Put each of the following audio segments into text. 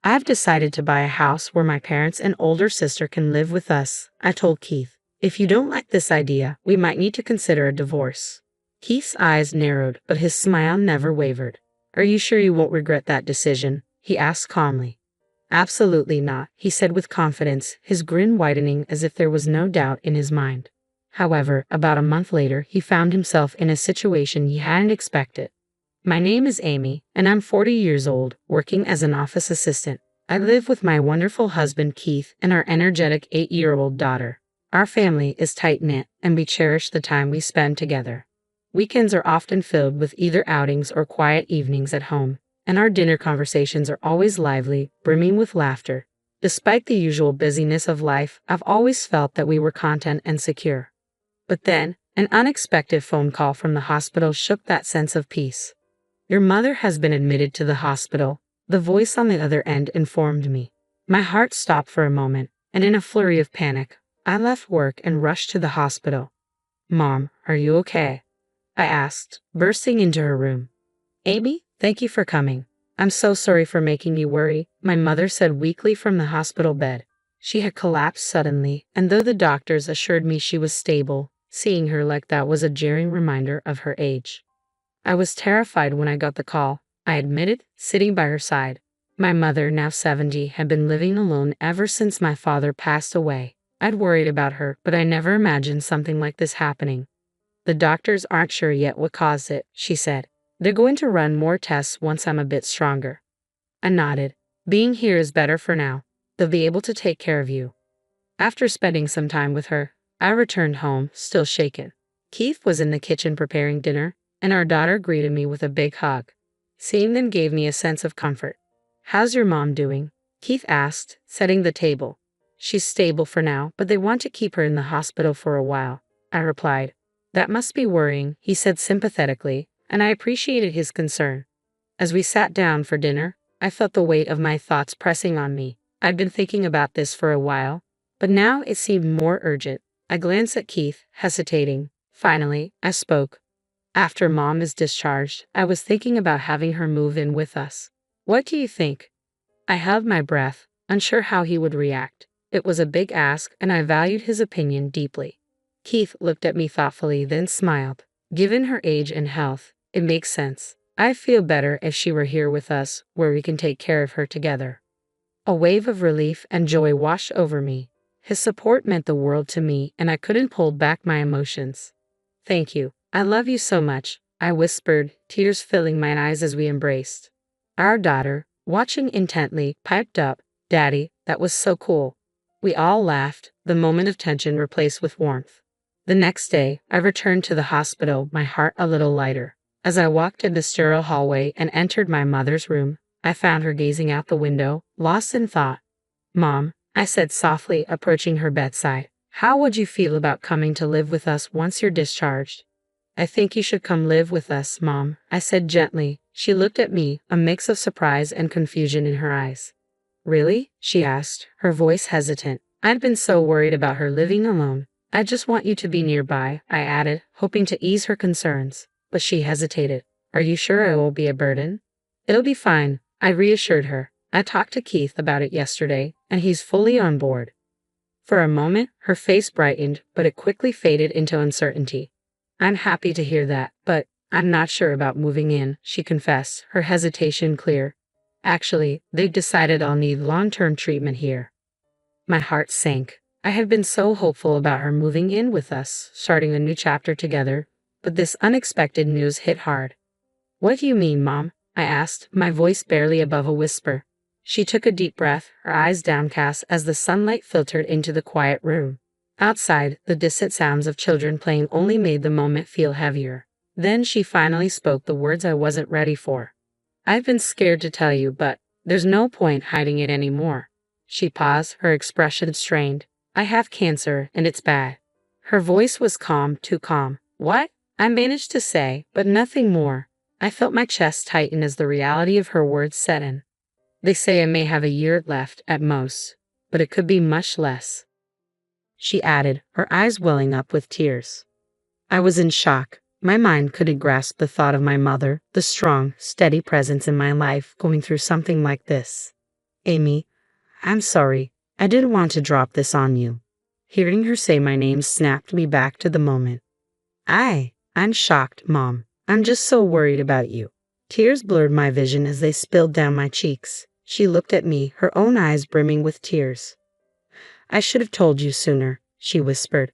I've decided to buy a house where my parents and older sister can live with us, I told Keith. If you don't like this idea, we might need to consider a divorce. Keith's eyes narrowed, but his smile never wavered. Are you sure you won't regret that decision? He asked calmly. Absolutely not, he said with confidence, his grin widening as if there was no doubt in his mind. However, about a month later, he found himself in a situation he hadn't expected. My name is Amy, and I'm 40 years old, working as an office assistant. I live with my wonderful husband Keith and our energetic 8-year-old daughter. Our family is tight-knit, and we cherish the time we spend together. Weekends are often filled with either outings or quiet evenings at home, and our dinner conversations are always lively, brimming with laughter. Despite the usual busyness of life, I've always felt that we were content and secure. But then, an unexpected phone call from the hospital shook that sense of peace. Your mother has been admitted to the hospital, the voice on the other end informed me. My heart stopped for a moment, and in a flurry of panic, I left work and rushed to the hospital. Mom, are you okay? I asked, bursting into her room. Amy, thank you for coming. I'm so sorry for making you worry, my mother said weakly from the hospital bed. She had collapsed suddenly, and though the doctors assured me she was stable, seeing her like that was a jarring reminder of her age. I was terrified when I got the call, I admitted, sitting by her side. My mother, now 70, had been living alone ever since my father passed away. I'd worried about her, but I never imagined something like this happening. The doctors aren't sure yet what caused it, she said. They're going to run more tests once I'm a bit stronger. I nodded. Being here is better for now. They'll be able to take care of you. After spending some time with her, I returned home, still shaken. Keith was in the kitchen preparing dinner, and our daughter greeted me with a big hug. Seeing them gave me a sense of comfort. How's your mom doing? Keith asked, setting the table. She's stable for now, but they want to keep her in the hospital for a while, I replied. That must be worrying, he said sympathetically, and I appreciated his concern. As we sat down for dinner, I felt the weight of my thoughts pressing on me. I'd been thinking about this for a while, but now it seemed more urgent. I glanced at Keith, hesitating. Finally, I spoke. After Mom is discharged, I was thinking about having her move in with us. What do you think? I held my breath, unsure how he would react. It was a big ask, and I valued his opinion deeply. Keith looked at me thoughtfully, then smiled. Given her age and health, it makes sense. I feel better if she were here with us, where we can take care of her together. A wave of relief and joy washed over me. His support meant the world to me, and I couldn't hold back my emotions. Thank you. I love you so much, I whispered, tears filling my eyes as we embraced. Our daughter, watching intently, piped up, Daddy, that was so cool. We all laughed, the moment of tension replaced with warmth. The next day, I returned to the hospital, my heart a little lighter. As I walked in the sterile hallway and entered my mother's room, I found her gazing out the window, lost in thought. Mom, I said softly, approaching her bedside. How would you feel about coming to live with us once you're discharged? I think you should come live with us, Mom, I said gently. She looked at me, a mix of surprise and confusion in her eyes. Really? She asked, her voice hesitant. I'd been so worried about her living alone. I just want you to be nearby, I added, hoping to ease her concerns. But she hesitated. Are you sure I won't be a burden? It'll be fine, I reassured her. I talked to Keith about it yesterday, and he's fully on board. For a moment, her face brightened, but it quickly faded into uncertainty. I'm happy to hear that, but I'm not sure about moving in, she confessed, her hesitation clear. Actually, they've decided I'll need long-term treatment here. My heart sank. I had been so hopeful about her moving in with us, starting a new chapter together, but this unexpected news hit hard. What do you mean, Mom? I asked, my voice barely above a whisper. She took a deep breath, her eyes downcast as the sunlight filtered into the quiet room. Outside, the distant sounds of children playing only made the moment feel heavier. Then she finally spoke the words I wasn't ready for. I've been scared to tell you, but there's no point hiding it anymore. She paused, her expression strained. I have cancer, and it's bad. Her voice was calm, too calm. What? I managed to say, but nothing more. I felt my chest tighten as the reality of her words set in. They say I may have a year left, at most, but it could be much less. She added, her eyes welling up with tears. I was in shock. My mind couldn't grasp the thought of my mother, the strong, steady presence in my life, going through something like this. Amy, I'm sorry. I didn't want to drop this on you. Hearing her say my name snapped me back to the moment. I'm shocked, Mom. I'm just so worried about you. Tears blurred my vision as they spilled down my cheeks. She looked at me, her own eyes brimming with tears. I should have told you sooner, she whispered.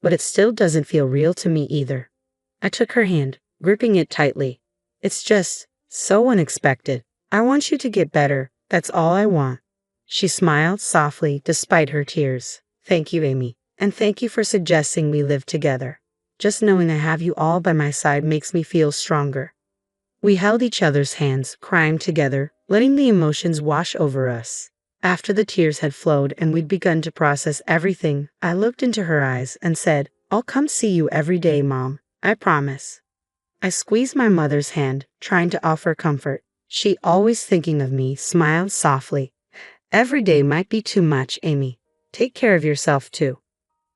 But it still doesn't feel real to me either. I took her hand, gripping it tightly. It's just so unexpected. I want you to get better. That's all I want. She smiled softly despite her tears. Thank you, Amy. And thank you for suggesting we live together. Just knowing I have you all by my side makes me feel stronger. We held each other's hands, crying together, letting the emotions wash over us. After the tears had flowed and we'd begun to process everything, I looked into her eyes and said, I'll come see you every day, Mom. I promise. I squeezed my mother's hand, trying to offer comfort. She, always thinking of me, smiled softly. Every day might be too much, Amy. Take care of yourself too.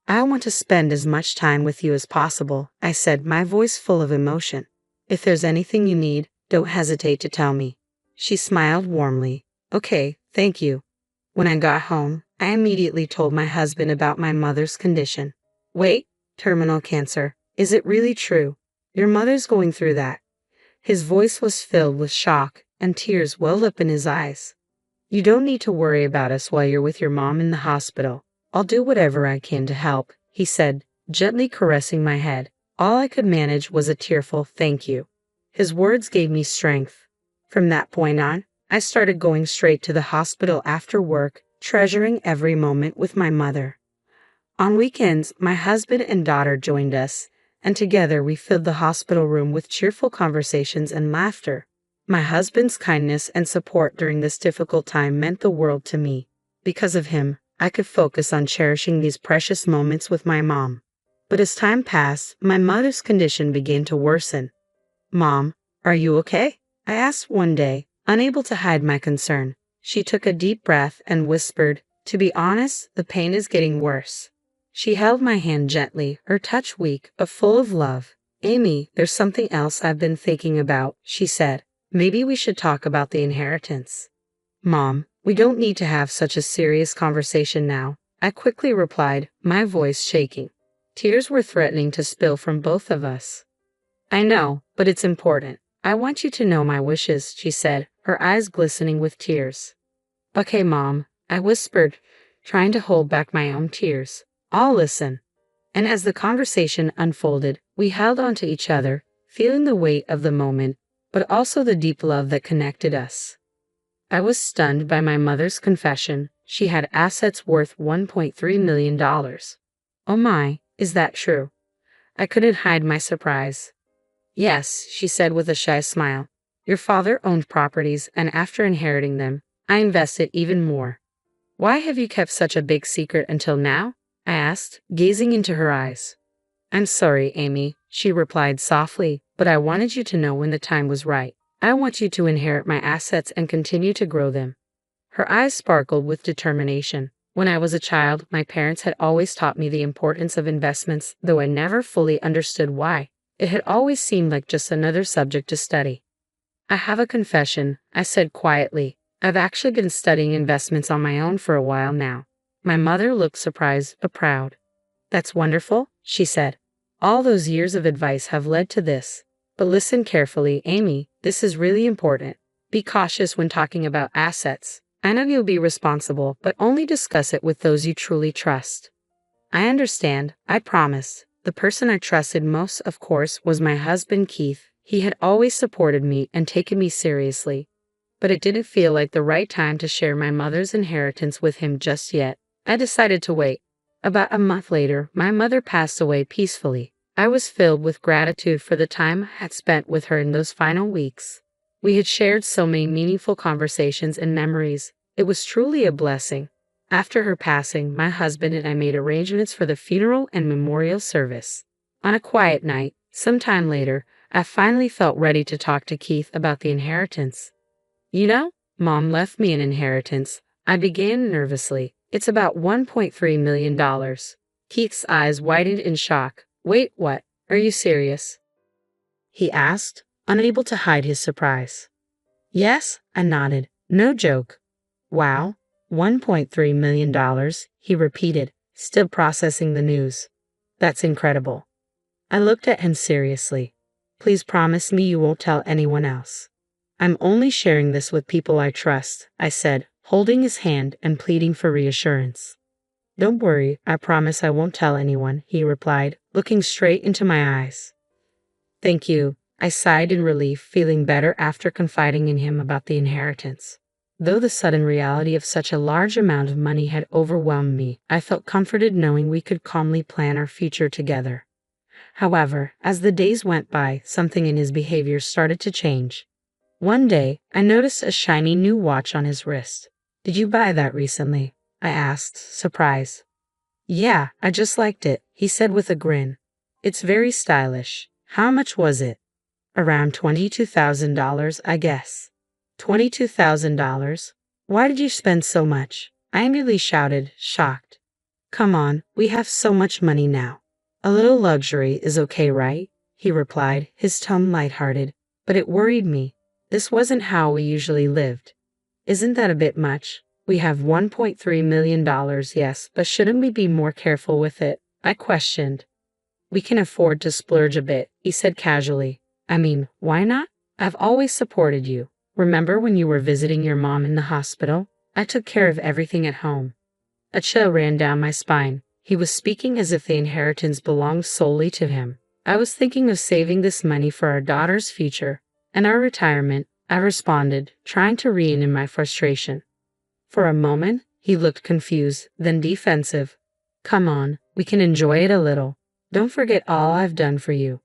I want to spend as much time with you as possible, I said, my voice full of emotion. If there's anything you need, don't hesitate to tell me. She smiled warmly. Okay, thank you. When I got home, I immediately told my husband about my mother's condition. Wait, terminal cancer. Is it really true? Your mother's going through that. His voice was filled with shock, and tears welled up in his eyes. You don't need to worry about us while you're with your mom in the hospital. I'll do whatever I can to help, he said, gently caressing my head. All I could manage was a tearful thank you. His words gave me strength. From that point on, I started going straight to the hospital after work, treasuring every moment with my mother. On weekends, my husband and daughter joined us, and together we filled the hospital room with cheerful conversations and laughter. My husband's kindness and support during this difficult time meant the world to me. Because of him, I could focus on cherishing these precious moments with my mom. But as time passed, my mother's condition began to worsen. Mom, are you okay? I asked one day, unable to hide my concern. She took a deep breath and whispered, to be honest, the pain is getting worse. She held my hand gently, her touch weak, but full of love. Amy, there's something else I've been thinking about, she said. Maybe we should talk about the inheritance. Mom, we don't need to have such a serious conversation now, I quickly replied, my voice shaking. Tears were threatening to spill from both of us. I know, but it's important. I want you to know my wishes, she said, her eyes glistening with tears. Okay, Mom, I whispered, trying to hold back my own tears. I'll listen. And as the conversation unfolded, we held on to each other, feeling the weight of the moment, but also the deep love that connected us. I was stunned by my mother's confession. She had assets worth $1.3 million. Oh my, is that true? I couldn't hide my surprise. Yes, she said with a shy smile. Your father owned properties, and after inheriting them, I invested even more. Why have you kept such a big secret until now? I asked, gazing into her eyes. I'm sorry, Amy, she replied softly, but I wanted you to know when the time was right. I want you to inherit my assets and continue to grow them. Her eyes sparkled with determination. When I was a child, my parents had always taught me the importance of investments, though I never fully understood why. It had always seemed like just another subject to study. I have a confession, I said quietly. I've actually been studying investments on my own for a while now. My mother looked surprised but proud. That's wonderful, she said. All those years of advice have led to this. But listen carefully, Amy, this is really important. Be cautious when talking about assets. I know you'll be responsible, but only discuss it with those you truly trust. I understand, I promise. The person I trusted most, of course, was my husband, Keith. He had always supported me and taken me seriously. But it didn't feel like the right time to share my mother's inheritance with him just yet. I decided to wait. About a month later, my mother passed away peacefully. I was filled with gratitude for the time I had spent with her in those final weeks. We had shared so many meaningful conversations and memories. It was truly a blessing. After her passing, my husband and I made arrangements for the funeral and memorial service. On a quiet night, sometime later, I finally felt ready to talk to Keith about the inheritance. You know, Mom left me an inheritance. I began nervously. It's about $1.3 million. Keith's eyes widened in shock. Wait, what? Are you serious? He asked, unable to hide his surprise. Yes, I nodded. No joke. Wow, $1.3 million, he repeated, still processing the news. That's incredible. I looked at him seriously. Please promise me you won't tell anyone else. I'm only sharing this with people I trust, I said, holding his hand and pleading for reassurance. Don't worry, I promise I won't tell anyone, he replied, looking straight into my eyes. Thank you, I sighed in relief, feeling better after confiding in him about the inheritance. Though the sudden reality of such a large amount of money had overwhelmed me, I felt comforted knowing we could calmly plan our future together. However, as the days went by, something in his behavior started to change. One day, I noticed a shiny new watch on his wrist. Did you buy that recently? I asked, surprised. Yeah, I just liked it, he said with a grin. It's very stylish. How much was it? Around $22,000, I guess. $22,000? Why did you spend so much? I nearly shouted, shocked. Come on, we have so much money now. A little luxury is okay, right? He replied, his tone lighthearted. But it worried me. This wasn't how we usually lived. Isn't that a bit much? We have $1.3 million, yes, but shouldn't we be more careful with it? I questioned. We can afford to splurge a bit, he said casually. I mean, why not? I've always supported you. Remember when you were visiting your mom in the hospital? I took care of everything at home. A chill ran down my spine. He was speaking as if the inheritance belonged solely to him. I was thinking of saving this money for our daughter's future and our retirement, I responded, trying to rein in my frustration. For a moment, he looked confused, then defensive. Come on, we can enjoy it a little. Don't forget all I've done for you.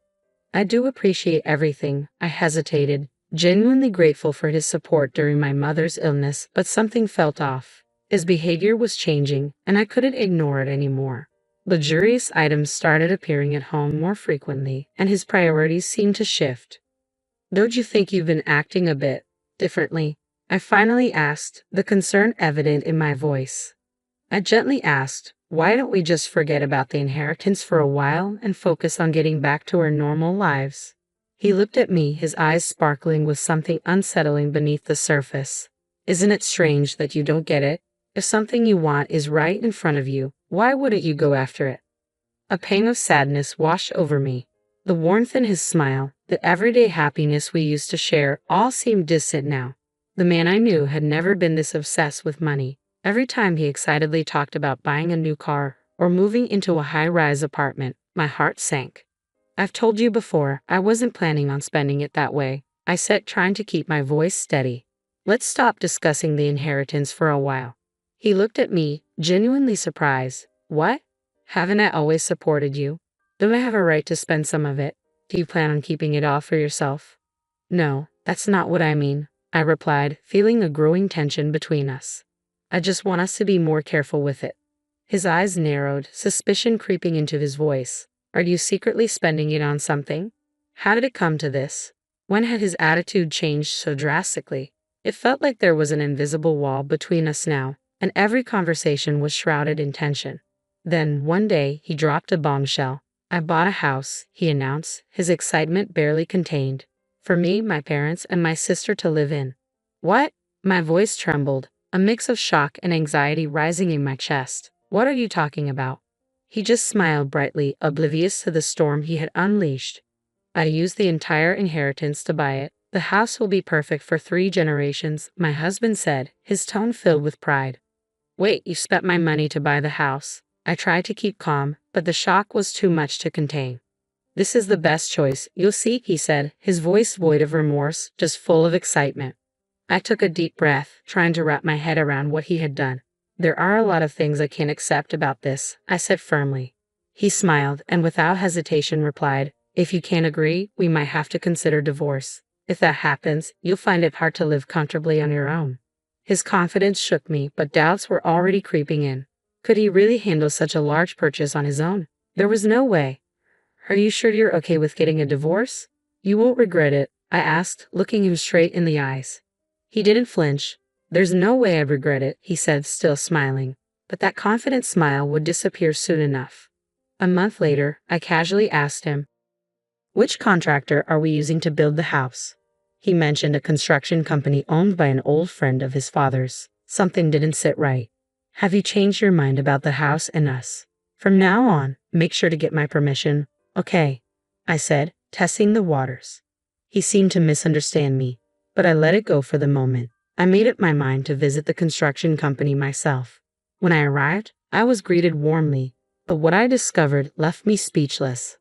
I do appreciate everything, I hesitated, genuinely grateful for his support during my mother's illness, but something felt off. His behavior was changing, and I couldn't ignore it anymore. Luxurious items started appearing at home more frequently, and his priorities seemed to shift. Don't you think you've been acting a bit differently? I finally asked, the concern evident in my voice. I gently asked, why don't we just forget about the inheritance for a while and focus on getting back to our normal lives? He looked at me, his eyes sparkling with something unsettling beneath the surface. Isn't it strange that you don't get it? If something you want is right in front of you, why wouldn't you go after it? A pang of sadness washed over me. The warmth in his smile, the everyday happiness we used to share, all seemed distant now. The man I knew had never been this obsessed with money. Every time he excitedly talked about buying a new car or moving into a high-rise apartment, my heart sank. I've told you before, I wasn't planning on spending it that way, I said, trying to keep my voice steady. Let's stop discussing the inheritance for a while. He looked at me, genuinely surprised. What? Haven't I always supported you? Don't I have a right to spend some of it? Do you plan on keeping it all for yourself? No, that's not what I mean, I replied, feeling a growing tension between us. I just want us to be more careful with it. His eyes narrowed, suspicion creeping into his voice. Are you secretly spending it on something? How did it come to this? When had his attitude changed so drastically? It felt like there was an invisible wall between us now, and every conversation was shrouded in tension. Then, one day, he dropped a bombshell. I bought a house, he announced, his excitement barely contained. For me, my parents, and my sister to live in. What? My voice trembled, a mix of shock and anxiety rising in my chest. What are you talking about? He just smiled brightly, oblivious to the storm he had unleashed. I used the entire inheritance to buy it. The house will be perfect for 3 generations, my husband said, his tone filled with pride. Wait, you spent my money to buy the house. I tried to keep calm, but the shock was too much to contain. This is the best choice, you'll see, he said, his voice void of remorse, just full of excitement. I took a deep breath, trying to wrap my head around what he had done. There are a lot of things I can't accept about this, I said firmly. He smiled and without hesitation replied, if you can't agree, we might have to consider divorce. If that happens, you'll find it hard to live comfortably on your own. His confidence shook me, but doubts were already creeping in. Could he really handle such a large purchase on his own? There was no way. Are you sure you're okay with getting a divorce? You won't regret it, I asked, looking him straight in the eyes. He didn't flinch. There's no way I'd regret it, he said, still smiling. But that confident smile would disappear soon enough. A month later, I casually asked him, which contractor are we using to build the house? He mentioned a construction company owned by an old friend of his father's. Something didn't sit right. Have you changed your mind about the house and us? From now on, make sure to get my permission, okay? I said, testing the waters. He seemed to misunderstand me, but I let it go for the moment. I made up my mind to visit the construction company myself. When I arrived, I was greeted warmly, but what I discovered left me speechless.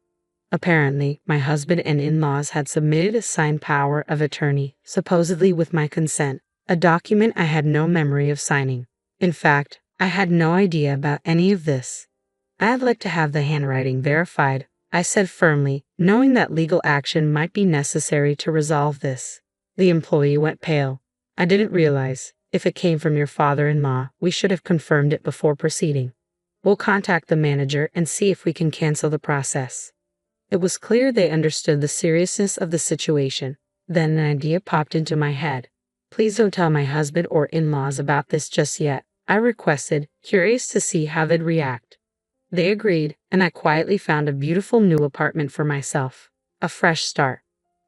Apparently, my husband and in-laws had submitted a signed power of attorney, supposedly with my consent, a document I had no memory of signing. In fact, I had no idea about any of this. I'd like to have the handwriting verified, I said firmly, knowing that legal action might be necessary to resolve this. The employee went pale. I didn't realize, if it came from your father-in-law, we should have confirmed it before proceeding. We'll contact the manager and see if we can cancel the process. It was clear they understood the seriousness of the situation. Then an idea popped into my head. Please don't tell my husband or in-laws about this just yet, I requested, curious to see how they'd react. They agreed, and I quietly found a beautiful new apartment for myself. A fresh start.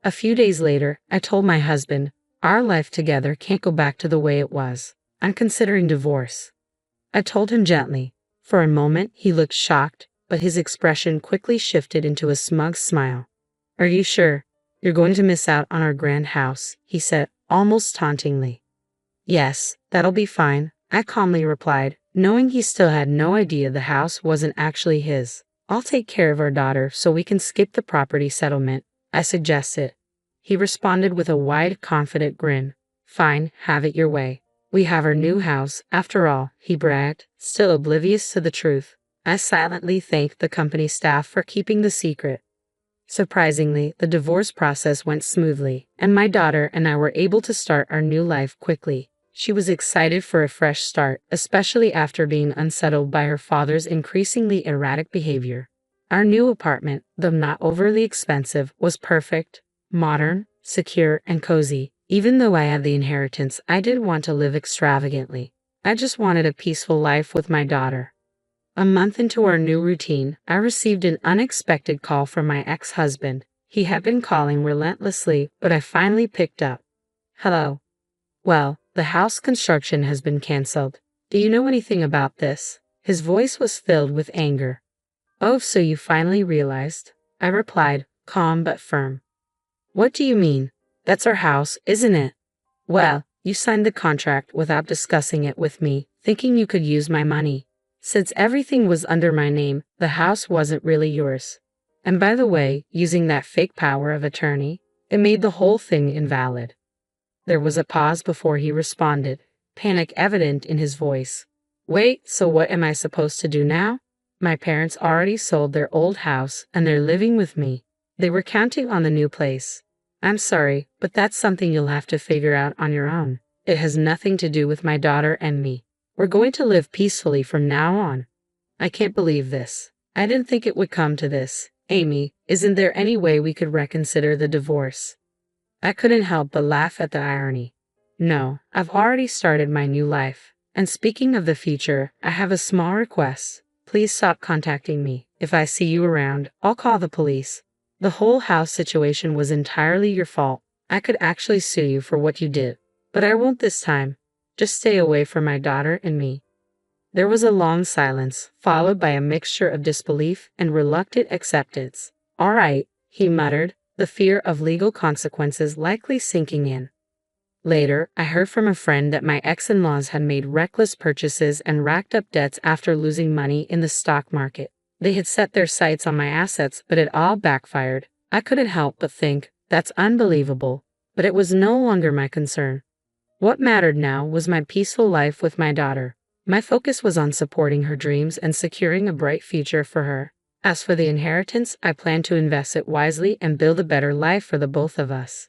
A few days later, I told my husband, our life together can't go back to the way it was. I'm considering divorce. I told him gently. For a moment, he looked shocked, but his expression quickly shifted into a smug smile. Are you sure? You're going to miss out on our grand house, he said, almost tauntingly. Yes, that'll be fine, I calmly replied, knowing he still had no idea the house wasn't actually his. I'll take care of our daughter so we can skip the property settlement, I suggested. He responded with a wide, confident grin. Fine, have it your way. We have our new house, after all, he bragged, still oblivious to the truth. I silently thanked the company staff for keeping the secret. Surprisingly, the divorce process went smoothly, and my daughter and I were able to start our new life quickly. She was excited for a fresh start, especially after being unsettled by her father's increasingly erratic behavior. Our new apartment, though not overly expensive, was perfect, modern, secure, and cozy. Even though I had the inheritance, I didn't want to live extravagantly. I just wanted a peaceful life with my daughter. A month into our new routine, I received an unexpected call from my ex-husband. He had been calling relentlessly, but I finally picked up. Hello. Well, the house construction has been canceled. Do you know anything about this? His voice was filled with anger. Oh, so you finally realized? I replied, calm but firm. What do you mean? That's our house, isn't it? Well, you signed the contract without discussing it with me, thinking you could use my money. Since everything was under my name, the house wasn't really yours. And by the way, using that fake power of attorney, it made the whole thing invalid. There was a pause before he responded, panic evident in his voice. Wait, so what am I supposed to do now? My parents already sold their old house and they're living with me. They were counting on the new place. I'm sorry, but that's something you'll have to figure out on your own. It has nothing to do with my daughter and me. We're going to live peacefully from now on. I can't believe this. I didn't think it would come to this. Amy, isn't there any way we could reconsider the divorce? I couldn't help but laugh at the irony. No, I've already started my new life. And speaking of the future, I have a small request. Please stop contacting me. If I see you around, I'll call the police. The whole house situation was entirely your fault. I could actually sue you for what you did. But I won't this time. Just stay away from my daughter and me. There was a long silence, followed by a mixture of disbelief and reluctant acceptance. All right, he muttered, the fear of legal consequences likely sinking in. Later, I heard from a friend that my ex-in-laws had made reckless purchases and racked up debts after losing money in the stock market. They had set their sights on my assets, but it all backfired. I couldn't help but think, that's unbelievable. But it was no longer my concern. What mattered now was my peaceful life with my daughter. My focus was on supporting her dreams and securing a bright future for her. As for the inheritance, I planned to invest it wisely and build a better life for the both of us.